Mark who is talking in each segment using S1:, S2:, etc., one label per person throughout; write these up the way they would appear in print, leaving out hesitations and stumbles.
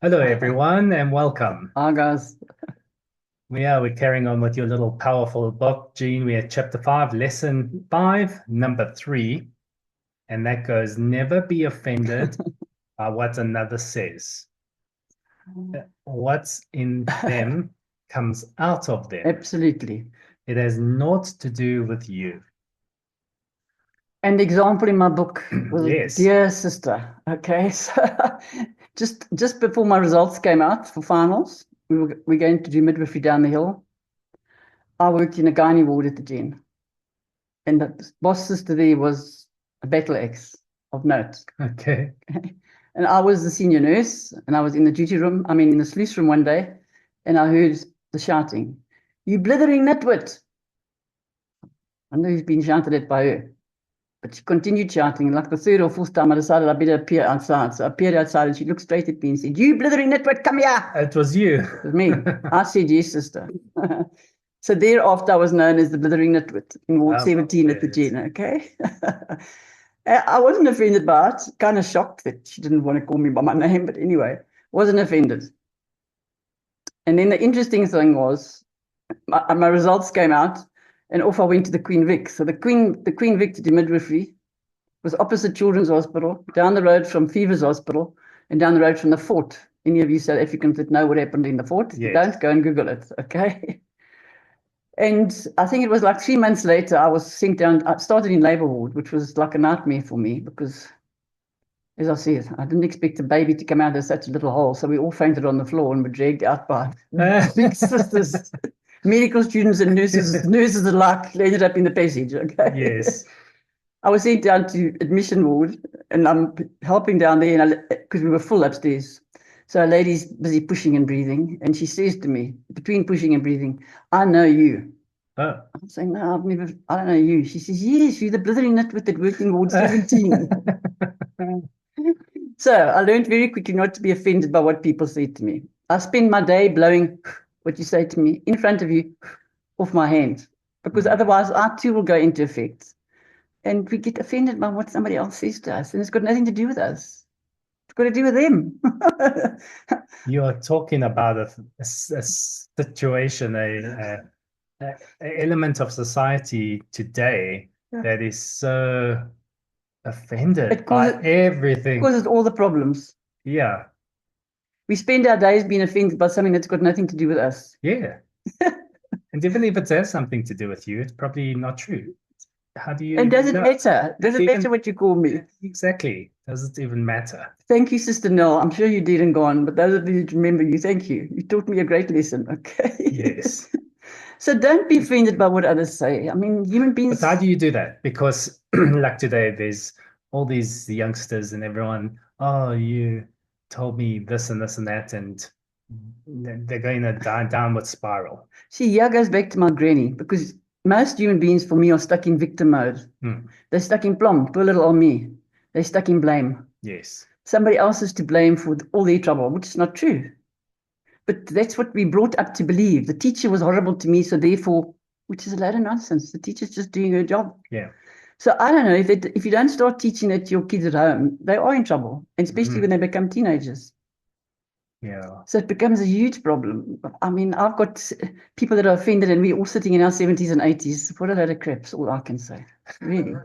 S1: Hello, everyone, and welcome.
S2: Hi, guys.
S1: We're carrying on with your little powerful book, Jean. We're at chapter 5, lesson 5, number 3, and that goes, never be offended by what another says. What's in them comes out of them.
S2: Absolutely.
S1: It has naught to do with you.
S2: And the example in my book was
S1: Yes.
S2: dear sister. Okay, so just before my results came out for finals, we're going to do midwifery down the hill. I worked in a gynae ward at the Gen, and the boss sister there was a battle axe of note.
S1: Okay.
S2: And I was the senior nurse, and I was in the duty room, in the sluice room one day, and I heard the shouting, "You blithering nitwit!" I know he's been shouted at by her. But she continued shouting. Like the third or fourth time, I decided I better appear outside. So I appeared outside and she looked straight at me and said, "You blithering nitwit, come here."
S1: It was you.
S2: It was me. I said, "Yes, sister." So thereafter, I was known as the blithering nitwit in Ward
S1: Oh,
S2: 17 at the
S1: yes.
S2: Gen, okay? I wasn't offended by it. Kind of shocked that she didn't want to call me by my name, but anyway, wasn't offended. And then the interesting thing was, my results came out, and off I went to the Queen Vic. So the Queen Vic to do midwifery was opposite Children's Hospital, down the road from Fever's Hospital, and down the road from the fort. Any of you South Africans that know what happened in the fort, if you
S1: Yes.
S2: don't, go and Google it, okay? And I think it was like 3 months later, I was sent down. I started in labor ward, which was like a nightmare for me because, as I said, I didn't expect a baby to come out of such a little hole. So we all fainted on the floor and were dragged out by big sisters, medical students and nurses alike. They ended up in the passage, okay?
S1: Yes.
S2: I was sent down to admission ward and I'm helping down there because we were full upstairs. So a lady's busy pushing and breathing, and she says to me, between pushing and breathing, "I know you."
S1: Oh.
S2: I'm saying, "No, I don't know you." She says, "Yes, you're the blithering nitwit that worked in Ward 17. So I learned very quickly not to be offended by what people said to me. I spend my day blowing what you say to me in front of you off my hand, because otherwise I too will go into effect. And we get offended by what somebody else says to us, and it's got nothing to do with us. It's got to do with them.
S1: You are talking about a situation, a element of society today
S2: Yeah.
S1: that is so offended
S2: It
S1: by
S2: causes,
S1: everything.
S2: causes all the problems.
S1: Yeah,
S2: We spend our days being offended by something that's got nothing to do with us.
S1: yeah. And even if it has something to do with you, it's probably not true. How do you
S2: And does
S1: even
S2: it
S1: know?
S2: matter? Does
S1: Does it
S2: it matter
S1: even
S2: what you call me?
S1: exactly? Does it even matter?
S2: Thank you, Sister Nell. I'm sure you did and gone, but those of you who remember you, thank you. You taught me a great lesson, okay?
S1: Yes.
S2: So don't be offended by what others say. Human
S1: But how do
S2: beings,
S1: you do that? Because like today, there's all these youngsters and everyone, oh, you told me this and this and that, and they're going a downward spiral.
S2: see, here goes back to my granny, because most human beings for me are stuck in victim mode.
S1: Hmm.
S2: They're stuck in plum, poor little old me. They're stuck in blame.
S1: Yes.
S2: Somebody else is to blame for all their trouble, which is not true. But that's what we brought up to believe. The teacher was horrible to me, so therefore, which is a load of nonsense. The teacher's just doing her job.
S1: Yeah.
S2: So I don't know if you don't start teaching that to your kids at home, they are in trouble, and especially when
S1: Mhm.
S2: they become teenagers.
S1: Yeah.
S2: So it becomes a huge problem. I've got people that are offended, and we're all sitting in our 70s and 80s. What a load of crap's all I can say. Really.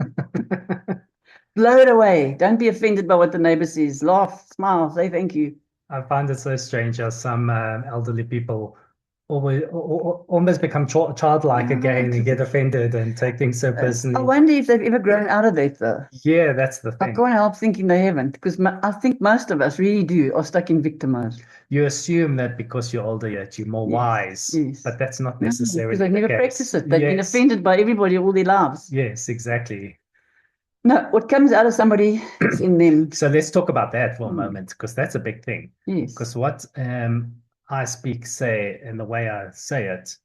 S2: Blow it away. Don't be offended by what the neighbor says. Laugh, smile, say thank you.
S1: I find it so strange how some elderly people almost become childlike
S2: No,
S1: again and get offended and take things so
S2: I
S1: personally.
S2: wonder if they've ever grown out of that, though.
S1: Yeah, that's the
S2: I
S1: thing.
S2: can't help thinking they haven't, because I think most of us really do are stuck in victim mode.
S1: You assume that because you're older, yet you're more
S2: Yes,
S1: wise,
S2: yes.
S1: but that's not
S2: No, because
S1: necessarily
S2: they've
S1: the
S2: never
S1: case.
S2: practiced it. They've been
S1: Yes,
S2: offended by everybody all their lives.
S1: yes, exactly.
S2: No, what comes out of somebody is in them.
S1: So let's talk about that for a
S2: Hmm,
S1: moment, because that's a big thing.
S2: yes.
S1: Because what I speak, say, and the way I say it,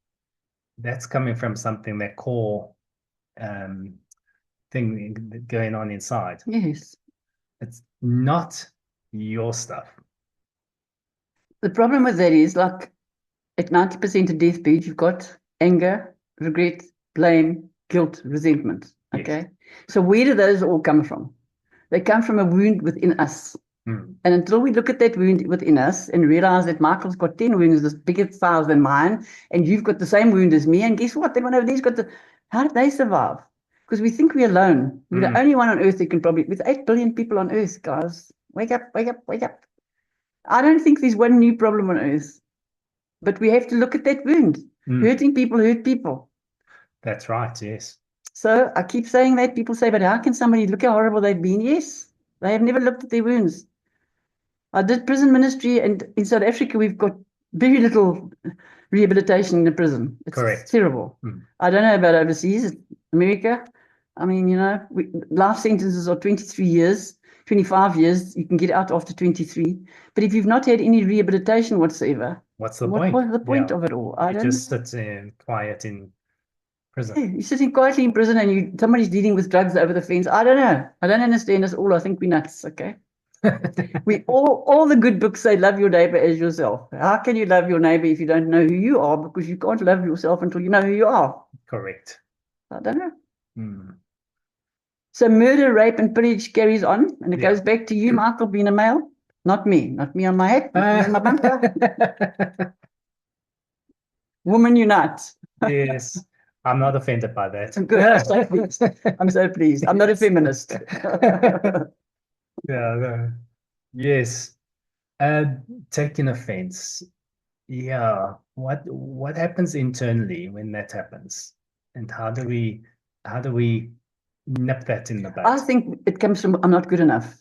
S1: that's coming from something that core um, thing going on inside.
S2: Yes.
S1: It's not your stuff.
S2: The problem with that is like at 90% of deathbed, you've got anger, regret, blame, guilt, resentment.
S1: Yes.
S2: Okay. So where do those all come from? They come from a wound within us.
S1: Mm.
S2: And until we look at that wound within us and realize that Michael's got 10 wounds, this bigger files than mine, and you've got the same wound as me, and guess what? Then one over there's got the, how did they survive? Because we think we're alone. We're the only one on earth that can probably, with 8 billion people on earth, guys, wake up, wake up, wake up. I don't think there's one new problem on earth, but we have to look at that wound. Hurting people hurt people.
S1: That's right, yes.
S2: So I keep saying that. People say, but how can somebody look how horrible they've been? Yes, they have never looked at their wounds. I did prison ministry, and in South Africa, we've got very little rehabilitation in the prison. It's terrible. I don't know about overseas, America. I mean, you know, life sentences are 23 years, 25 years. You can get out after 23. But if you've not had any rehabilitation whatsoever,
S1: what's the point?
S2: What's the point of it all?
S1: You just sit quiet in prison.
S2: Yeah, you're sitting quietly in prison and somebody's dealing with drugs over the fence. I don't know. I don't understand us all. I think we're nuts, okay? We all the good books say love your neighbor as yourself. How can you love your neighbor if you don't know who you are? Because you can't love yourself until you know who you are.
S1: Correct.
S2: I don't know. So murder, rape, and pillage carries on, and it goes back to you, Michael, being a male. Not me on my head, not me on my bumper. Woman unite.
S1: Yes. I'm not offended by that.
S2: Good. I'm so pleased. I'm so pleased. I'm not a feminist.
S1: Yeah. Yes. Taking offense. Yeah. What happens internally when that happens? And how do we nip that in the bud?
S2: I think it comes from I'm not good enough.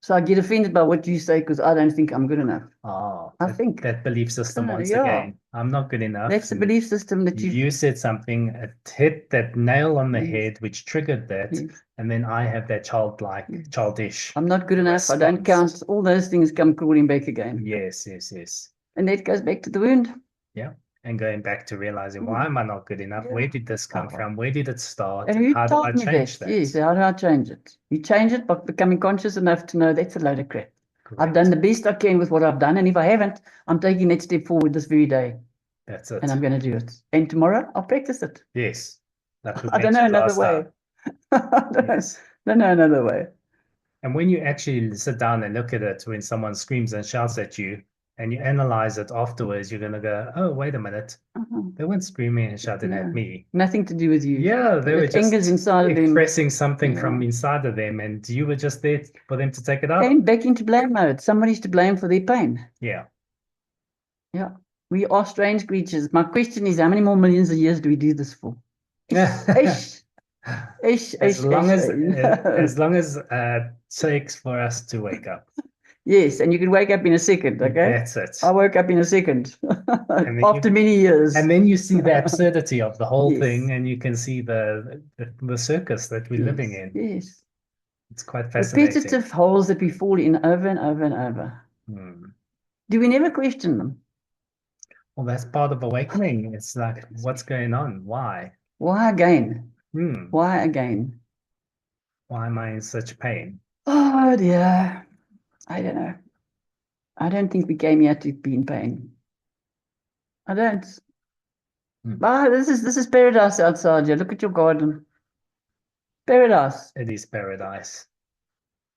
S2: So I get offended by what you say because I don't think I'm good enough. I think
S1: that belief system once again. I'm not good enough.
S2: That's the belief system that
S1: you said something, it hit that nail on the head, which triggered that, and then I have that childish.
S2: I'm not good enough. I don't count. All those things come crawling back again.
S1: Yes.
S2: And that goes back to the wound.
S1: Yeah. And going back to realizing, why am I not good enough? Where did this come from? Where did it start?
S2: And
S1: how do I change that?
S2: Yes, how do I change it? You change it by becoming conscious enough to know that's a load of crap. Correct. I've done the best I can with what I've done, and if I haven't, I'm taking that step forward this very day.
S1: That's it.
S2: And I'm going to do it. And tomorrow, I'll practice it.
S1: Yes.
S2: I don't know another way. Don't know another way.
S1: And when you actually sit down and look at it, when someone screams and shouts at you, and you analyze it afterwards, you're going to go, oh, wait a minute. They weren't screaming and shouting at me.
S2: Nothing to do with you.
S1: Yeah, they were just
S2: inside
S1: expressing something from inside of them, and you were just there for them to take it out.
S2: And back into blame mode. Somebody's to blame for their pain.
S1: Yeah.
S2: We are strange creatures. My question is, how many more millions of years do we do this for? As long
S1: as it takes for us to wake up.
S2: Yes, and you can wake up in a second, okay?
S1: That's it.
S2: I woke up in a second after many years.
S1: And then you see the absurdity of the whole thing, and you can see the circus that we're living in.
S2: Yes.
S1: It's quite fascinating.
S2: Repetitive holes that we fall in over and over and over. Do we never question them?
S1: Well, that's part of awakening. It's like, what's going on? Why?
S2: Why again? Why again?
S1: Why am I in such pain?
S2: Oh, dear. I don't know. I don't think we came here to be in pain. I don't. This is paradise outside here. Look at your garden. Paradise.
S1: It is paradise.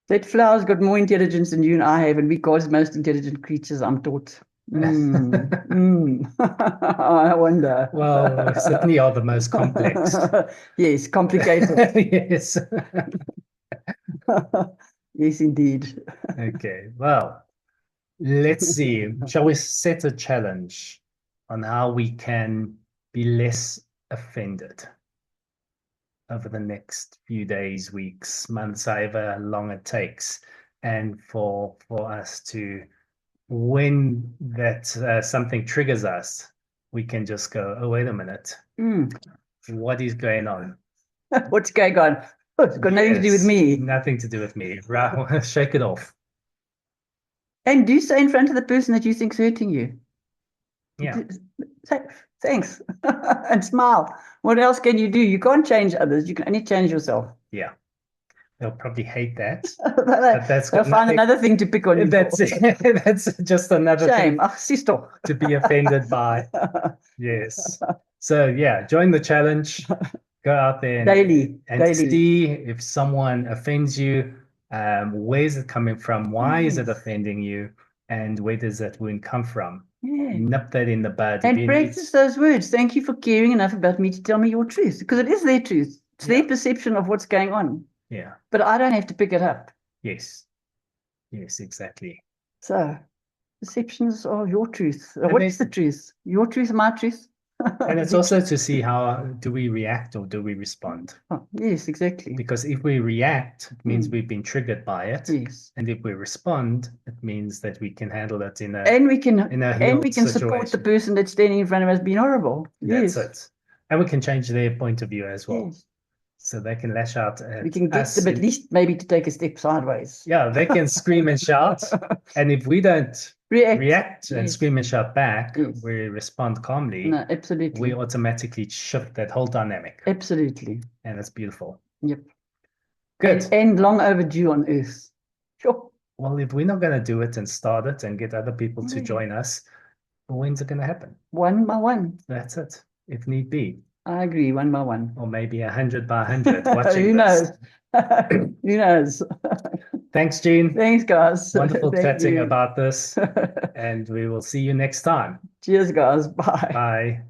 S2: That flower's got more intelligence than you and I have, and we God's most intelligent creatures, I'm taught. I wonder.
S1: Well, certainly are the most complex.
S2: Yes, complicated.
S1: Yes.
S2: Yes, indeed.
S1: Okay, well, let's see. Shall we set a challenge on how we can be less offended over the next few days, weeks, months, however long it takes, and for us to, when that something triggers us, we can just go, oh, wait a minute. What is going on?
S2: What's going on? Oh, it's got nothing to do with me.
S1: Nothing to do with me. Shake it off.
S2: And do say in front of the person that you think's hurting you.
S1: Yeah.
S2: Say, thanks. And smile. What else can you do? You can't change others. You can only change yourself.
S1: Yeah. They'll probably hate that.
S2: They'll find another thing to pick on you.
S1: That's it. That's just another
S2: shame.
S1: thing to be offended by. Yes. So yeah, join the challenge. Go out there
S2: daily
S1: see if someone offends you. Where's it coming from? Why is it
S2: Yes.
S1: offending you? And where does that wound come from?
S2: Yeah.
S1: Nip that in the bud. If
S2: And
S1: you
S2: practice those words. Thank you for caring enough about me to tell me your truth, because it is their truth. It's their perception of what's going on.
S1: Yeah.
S2: But I don't have to pick it up.
S1: Yes. Yes, exactly.
S2: So perceptions are your truth.
S1: And
S2: What is
S1: then-
S2: the truth? Your truth, my truth?
S1: And it's also to see how do we react or do we respond?
S2: Oh, yes, exactly.
S1: Because if we react, it means
S2: Mm.
S1: we've been triggered by it.
S2: Yes.
S1: And if we respond, it means that we can handle it in a
S2: And we can
S1: healed
S2: support the
S1: situation.
S2: person that's standing in front of us being horrible.
S1: That's
S2: Yes.
S1: it. And we can change their point of view as well.
S2: Yes.
S1: So they can lash out at
S2: We can get
S1: us.
S2: them at least maybe to take a step sideways.
S1: Yeah, they can scream and shout. And if we don't react and
S2: Yes.
S1: scream and shout back,
S2: Yes.
S1: we respond calmly.
S2: No, absolutely.
S1: We automatically shift that whole dynamic.
S2: Absolutely.
S1: And it's beautiful.
S2: Yep.
S1: Good.
S2: And long overdue on Earth. Sure.
S1: Well, if we're not going to do it and start it and get other people to join us, when's it going to happen?
S2: One by one.
S1: That's it, if need be.
S2: I agree, one by one.
S1: Or maybe 100 by 100 watching
S2: Who
S1: this.
S2: knows? Who knows?
S1: Thanks, Jean.
S2: Thanks, guys.
S1: Wonderful
S2: Thank
S1: chatting
S2: you.
S1: about this. And we will see you next time.
S2: Cheers, guys. Bye.
S1: Bye.